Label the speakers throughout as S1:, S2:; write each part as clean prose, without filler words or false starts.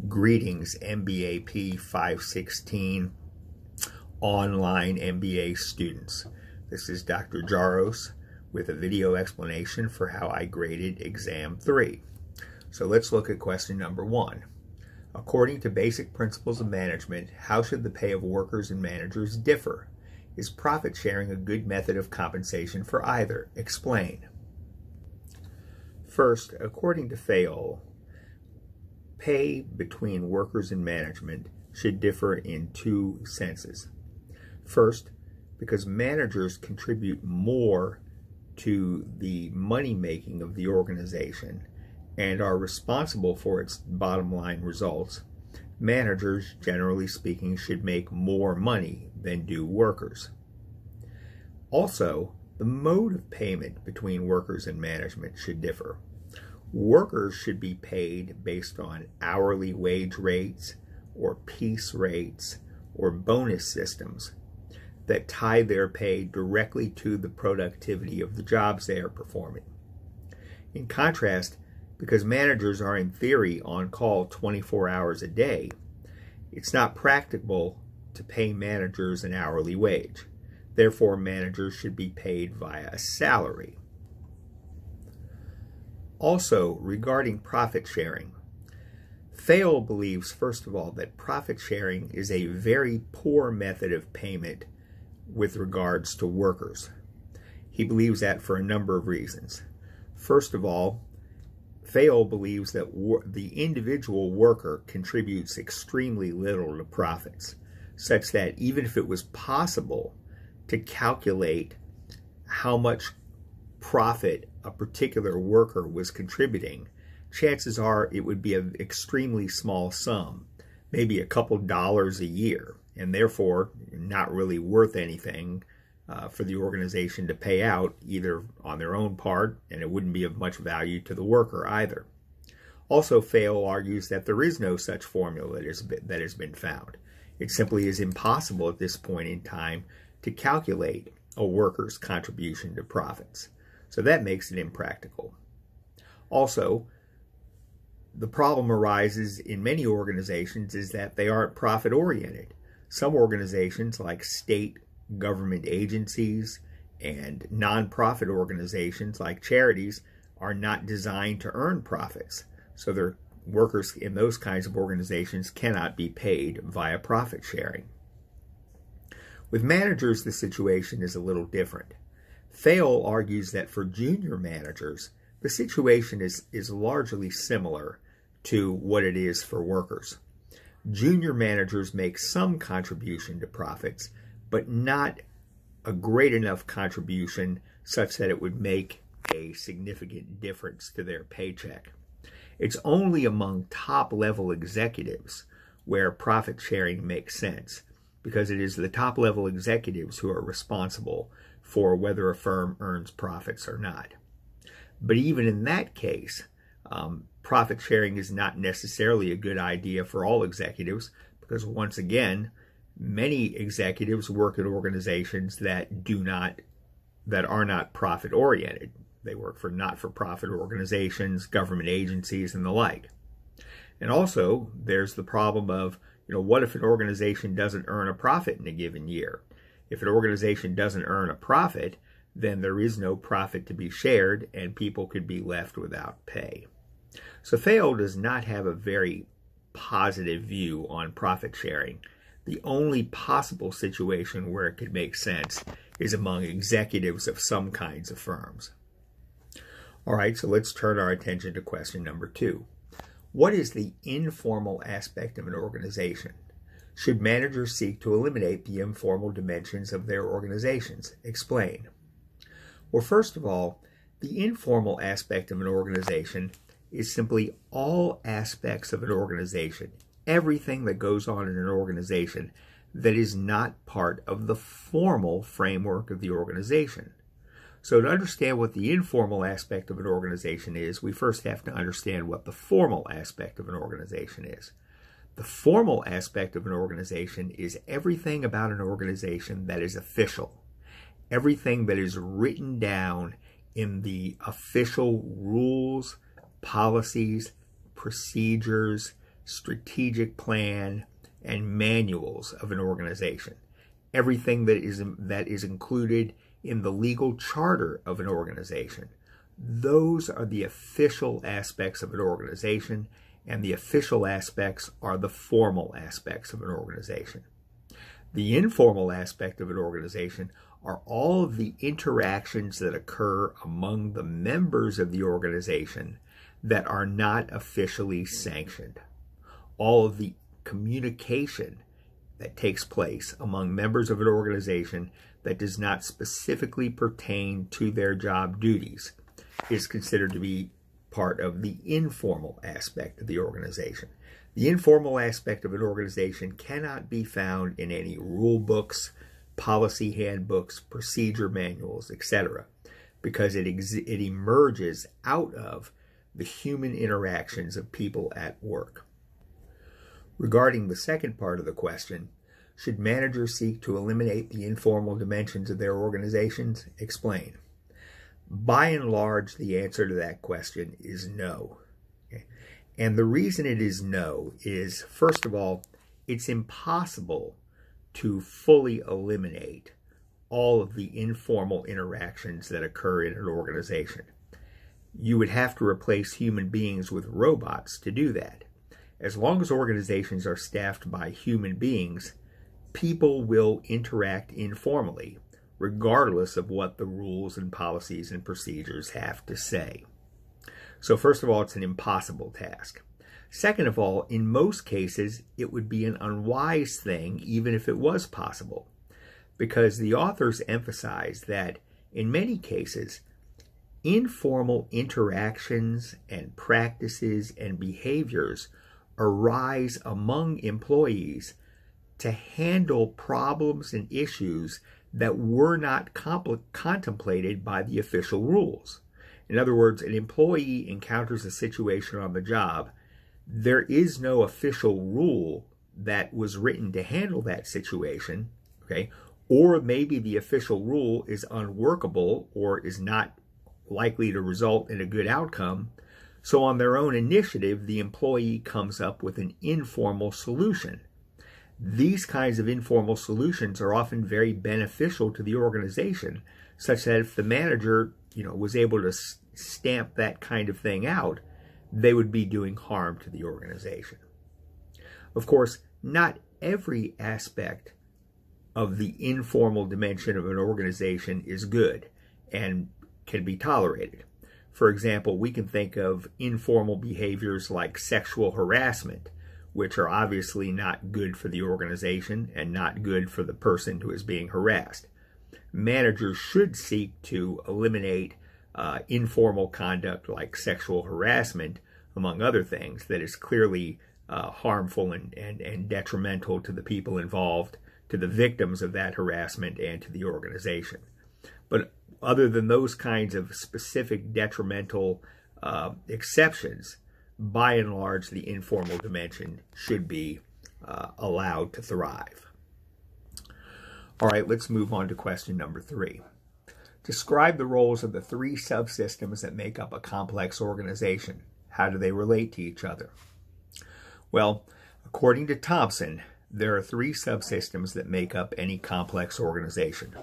S1: Greetings, MBAP 516 online MBA students. This is Dr. Jaros with a video explanation for how I graded Exam 3. So let's look at question number 1. According to basic principles of management, how should the pay of workers and managers differ? Is profit sharing a good method of compensation for either? Explain. First, according to Fayol, pay between workers and management should differ in two senses. First, because managers contribute more to the money making of the organization and are responsible for its bottom line results, managers, generally speaking, should make more money than do workers. Also, the mode of payment between workers and management should differ. Workers should be paid based on hourly wage rates or piece rates or bonus systems that tie their pay directly to the productivity of the jobs they are performing. In contrast, because managers are in theory on call 24 hours a day, it's not practicable to pay managers an hourly wage. Therefore, managers should be paid via a salary. Also, regarding profit sharing, Fayol believes, first of all, that profit sharing is a very poor method of payment with regards to workers. He believes that for a number of reasons. First of all, Fayol believes that the individual worker contributes extremely little to profits, such that even if it was possible to calculate how much profit a particular worker was contributing, chances are it would be an extremely small sum, maybe a couple dollars a year, and therefore not really worth anything for the organization to pay out either on their own part, and it wouldn't be of much value to the worker either. Also, Fayol argues that there is no such formula that has been found. It simply is impossible at this point in time to calculate a worker's contribution to profits. So that makes it impractical. Also, the problem arises in many organizations is that they aren't profit-oriented. Some organizations, like state government agencies and nonprofit organizations like charities, are not designed to earn profits. So their workers in those kinds of organizations cannot be paid via profit sharing. With managers, the situation is a little different. Fayol argues that for junior managers, the situation is largely similar to what it is for workers. Junior managers make some contribution to profits, but not a great enough contribution such that it would make a significant difference to their paycheck. It's only among top-level executives where profit sharing makes sense, because it is the top-level executives who are responsible for whether a firm earns profits or not. But even in that case, profit sharing is not necessarily a good idea for all executives, because once again, many executives work at organizations that are not profit oriented. They work for not-for-profit organizations, government agencies, and the like. And also, there's the problem of, what if an organization doesn't earn a profit in a given year? If an organization doesn't earn a profit, then there is no profit to be shared, and people could be left without pay. So Fayol does not have a very positive view on profit sharing. The only possible situation where it could make sense is among executives of some kinds of firms. All right, so let's turn our attention to question number 2. What is the informal aspect of an organization? Should managers seek to eliminate the informal dimensions of their organizations? Explain. Well, first of all, the informal aspect of an organization is simply all aspects of an organization, everything that goes on in an organization that is not part of the formal framework of the organization. So to understand what the informal aspect of an organization is, we first have to understand what the formal aspect of an organization is. The formal aspect of an organization is everything about an organization that is official, everything that is written down in the official rules, policies, procedures, strategic plan, and manuals of an organization. Everything that is included in the legal charter of an organization. Those are the official aspects of an organization, and the official aspects are the formal aspects of an organization. The informal aspect of an organization are all of the interactions that occur among the members of the organization that are not officially sanctioned. All of the communication that takes place among members of an organization that does not specifically pertain to their job duties is considered to be part of the informal aspect of the organization. The informal aspect of an organization cannot be found in any rule books, policy handbooks, procedure manuals, etc., because it emerges out of the human interactions of people at work. Regarding the second part of the question, should managers seek to eliminate the informal dimensions of their organizations? Explain. By and large, the answer to that question is no. Okay? And the reason it is no is, first of all, it's impossible to fully eliminate all of the informal interactions that occur in an organization. You would have to replace human beings with robots to do that. As long as organizations are staffed by human beings, people will interact informally, regardless of what the rules and policies and procedures have to say. So first of all, it's an impossible task. Second of all, in most cases, it would be an unwise thing, even if it was possible, because the authors emphasize that in many cases, informal interactions and practices and behaviors arise among employees to handle problems and issues that were not contemplated by the official rules. In other words, an employee encounters a situation on the job. There is no official rule that was written to handle that situation, okay? Or maybe the official rule is unworkable or is not likely to result in a good outcome. So on their own initiative, the employee comes up with an informal solution. These kinds of informal solutions are often very beneficial to the organization, such that if the manager, was able to stamp that kind of thing out, they would be doing harm to the organization. Of course, not every aspect of the informal dimension of an organization is good and can be tolerated. For example, we can think of informal behaviors like sexual harassment, which are obviously not good for the organization and not good for the person who is being harassed. Managers should seek to eliminate informal conduct like sexual harassment, among other things, that is clearly harmful and detrimental to the people involved, to the victims of that harassment, and to the organization. But other than those kinds of specific detrimental exceptions, by and large, the informal dimension should be allowed to thrive. All right, let's move on to question number 3. Describe the roles of the 3 subsystems that make up a complex organization. How do they relate to each other? Well, according to Thompson, there are 3 subsystems that make up any complex organization.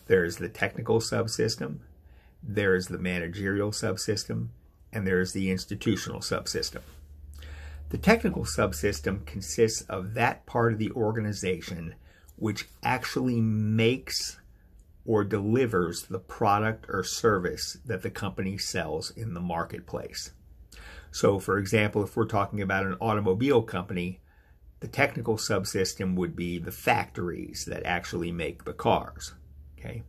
S1: There is the technical subsystem, there is the managerial subsystem, and there is the institutional subsystem. The technical subsystem consists of that part of the organization which actually makes or delivers the product or service that the company sells in the marketplace. So, for example, if we're talking about an automobile company, the technical subsystem would be the factories that actually make the cars. Okay?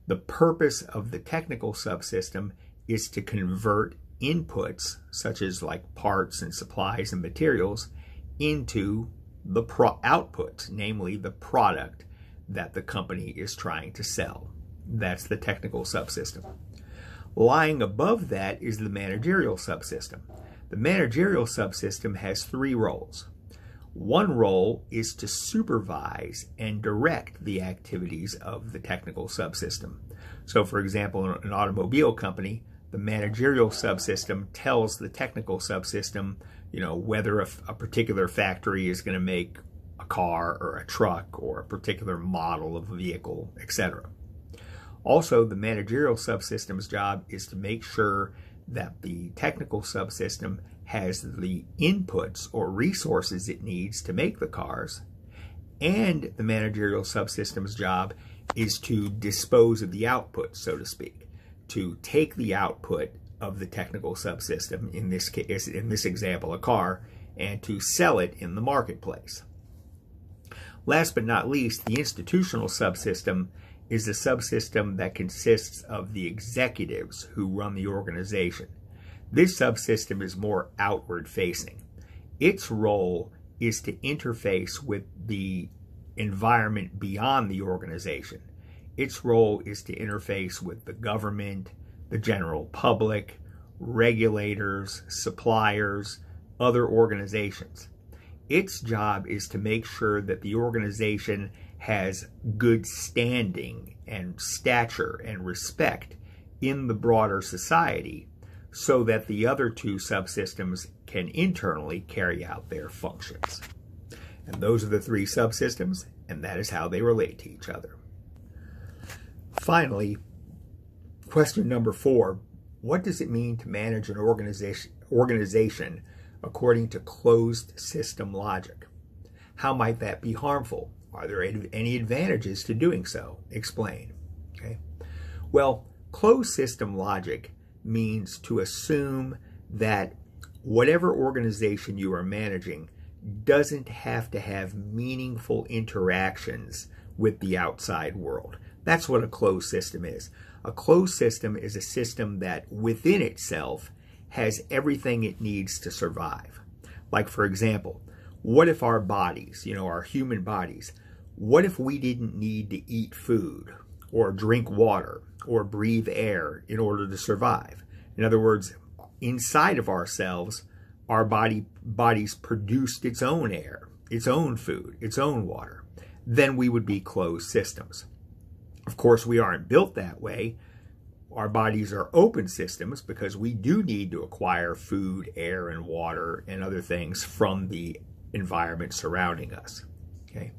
S1: The purpose of the technical subsystem is to convert inputs, such as like parts and supplies and materials, into the outputs, namely the product that the company is trying to sell. That's the technical subsystem. Lying above that is the managerial subsystem. The managerial subsystem has 3 roles. One role is to supervise and direct the activities of the technical subsystem. So, for example, in an automobile company, The managerial subsystem tells the technical subsystem, whether a particular factory is going to make a car or a truck or a particular model of a vehicle, etc. Also, the managerial subsystem's job is to make sure that the technical subsystem has the inputs or resources it needs to make the cars, and the managerial subsystem's job is to dispose of the output, so to speak, to take the output of the technical subsystem, in this case, in this example, a car, and to sell it in the marketplace. Last but not least, the institutional subsystem is a subsystem that consists of the executives who run the organization. This subsystem is more outward facing. Its role is to interface with the environment beyond the organization. Its role is to interface with the government, the general public, regulators, suppliers, other organizations. Its job is to make sure that the organization has good standing and stature and respect in the broader society, so that the other two subsystems can internally carry out their functions. And those are the three subsystems, and that is how they relate to each other. Finally, question number 4, what does it mean to manage an organization according to closed system logic? How might that be harmful? Are there any advantages to doing so? Explain. Okay. Well, closed system logic means to assume that whatever organization you are managing doesn't have to have meaningful interactions with the outside world. That's what a closed system is. A closed system is a system that within itself has everything it needs to survive. Like, for example, what if our bodies, our human bodies, what if we didn't need to eat food or drink water or breathe air in order to survive? In other words, inside of ourselves, our bodies produced its own air, its own food, its own water. Then we would be closed systems. Of course, we aren't built that way. Our bodies are open systems because we do need to acquire food, air, and water and other things from the environment surrounding us. Okay?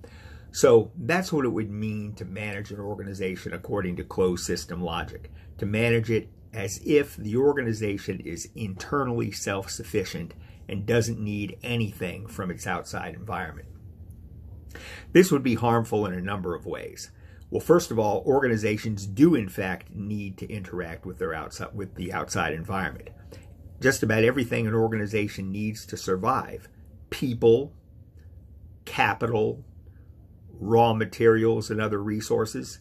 S1: So that's what it would mean to manage an organization according to closed system logic. To manage it as if the organization is internally self-sufficient and doesn't need anything from its outside environment. This would be harmful in a number of ways. Well, first of all, organizations do in fact need to interact with the outside environment. Just about everything an organization needs to survive, people, capital, raw materials, and other resources,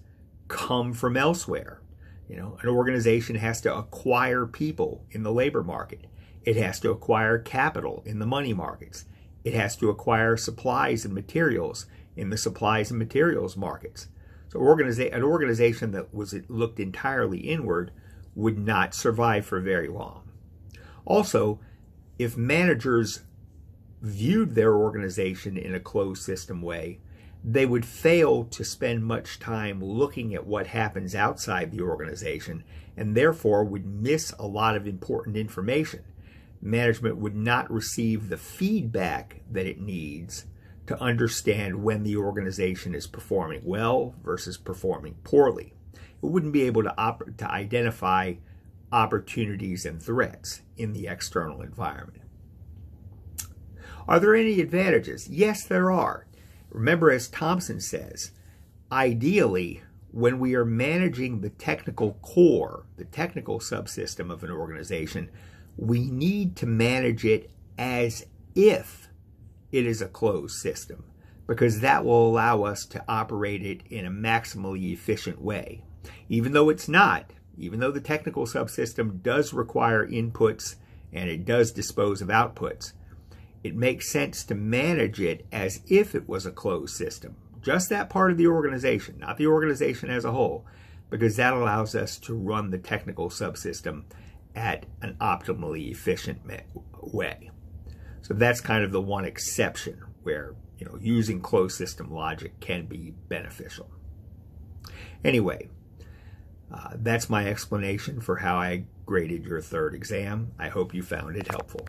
S1: come from elsewhere. An organization has to acquire people in the labor market. It has to acquire capital in the money markets. It has to acquire supplies and materials in the supplies and materials markets. So an organization that looked entirely inward would not survive for very long. Also, if managers viewed their organization in a closed system way, they would fail to spend much time looking at what happens outside the organization, and therefore would miss a lot of important information. Management would not receive the feedback that it needs to understand when the organization is performing well versus performing poorly. It wouldn't be able to identify opportunities and threats in the external environment. Are there any advantages? Yes, there are. Remember, as Thompson says, ideally, when we are managing the technical core, the technical subsystem of an organization, we need to manage it as if it is a closed system, because that will allow us to operate it in a maximally efficient way. Even though it's not, even though the technical subsystem does require inputs and it does dispose of outputs, it makes sense to manage it as if it was a closed system. Just that part of the organization, not the organization as a whole, because that allows us to run the technical subsystem at an optimally efficient way. So that's kind of the one exception where, using closed system logic can be beneficial. Anyway, that's my explanation for how I graded your third exam. I hope you found it helpful.